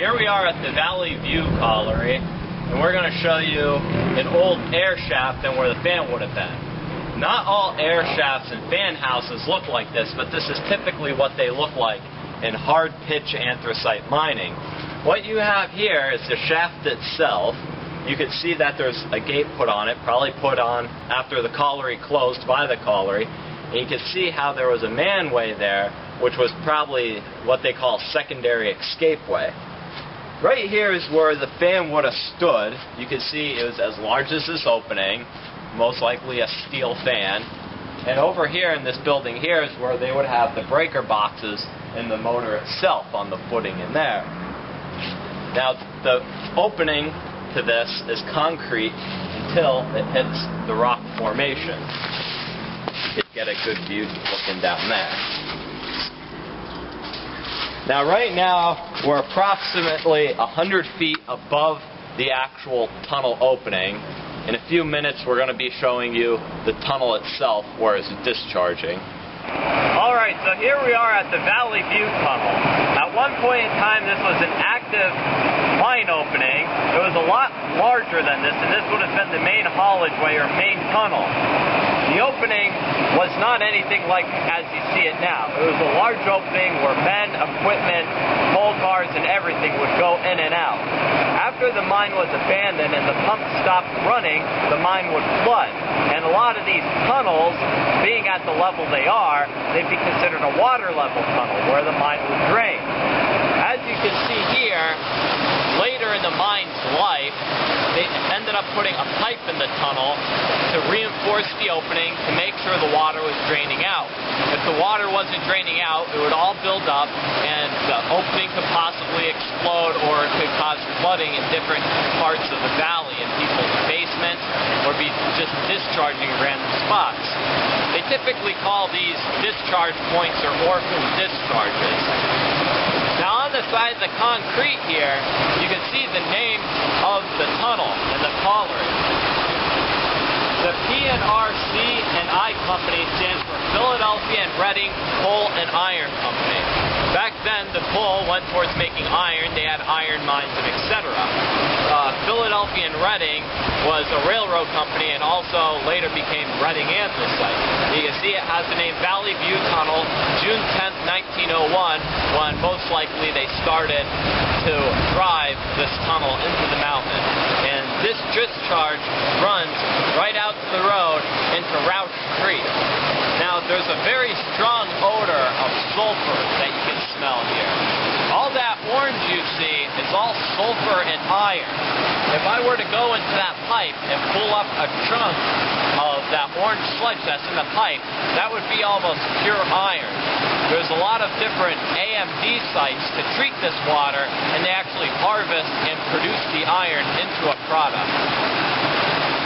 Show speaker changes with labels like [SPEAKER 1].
[SPEAKER 1] Here we are at the Valley View Colliery, and we're going to show you an old air shaft and where the fan would have been. Not all air shafts and fan houses look like this, but this is typically what they look like in hard pitch anthracite mining. What you have here is the shaft itself. You can see that there's a gate put on it, probably put on after the colliery closed by the colliery. And you can see how there was a manway there, which was probably what they call secondary escapeway. Right here is where the fan would have stood. You can see it was as large as this opening, most likely a steel fan. And over here in this building here is where they would have the breaker boxes and the motor itself on the footing in there. Now the opening to this is concrete until it hits the rock formation. You get a good view looking down there. Now right now we're approximately 100 feet above the actual tunnel opening. In a few minutes we're going to be showing you the tunnel itself where it's discharging. Alright, so here we are at the Valley View Tunnel. At one point in time this was an active mine opening. It was a lot larger than this, and this would have been the main haulage way or main tunnel. The opening was not anything like as you see it now. It was a large opening where men, equipment, coal cars, and everything would go in and out. After the mine was abandoned and the pump stopped running, the mine would flood. And a lot of these tunnels, being at the level they are, they'd be considered a water level tunnel where the mine would drain. As you can see here, later in the mine's life, they ended up putting a pipe in the tunnel to reinforce the opening to make sure the water was draining out. If the water wasn't draining out, it would all build up and the opening could possibly explode, or it could cause flooding in different parts of the valley in people's basements, or be just discharging in random spots. They typically call these discharge points or orphan discharges. Now on the side of the concrete here, you can see the name of the tunnel and the colliery. The P&RC and I Company stands for Philadelphia and Reading Coal and Iron Company. Back then, the coal went towards making iron. They had iron mines and etc. Philadelphia and Reading was a railroad company and also later became Reading Anthracite. You can see it has the name Valley View Tunnel, June 10th, 1901, when most likely they started to drive this tunnel into the mountain. And this discharge runs right out to the road into Roush Creek. Now there's a very strong odor of sulfur that you can smell here. All that orange you see is all sulfur and iron. If I were to go into that pipe and pull up a chunk of that orange sludge that's in the pipe, that would be almost pure iron. There's a lot of different AMD sites to treat this water, and they actually harvest and produce the iron into a product.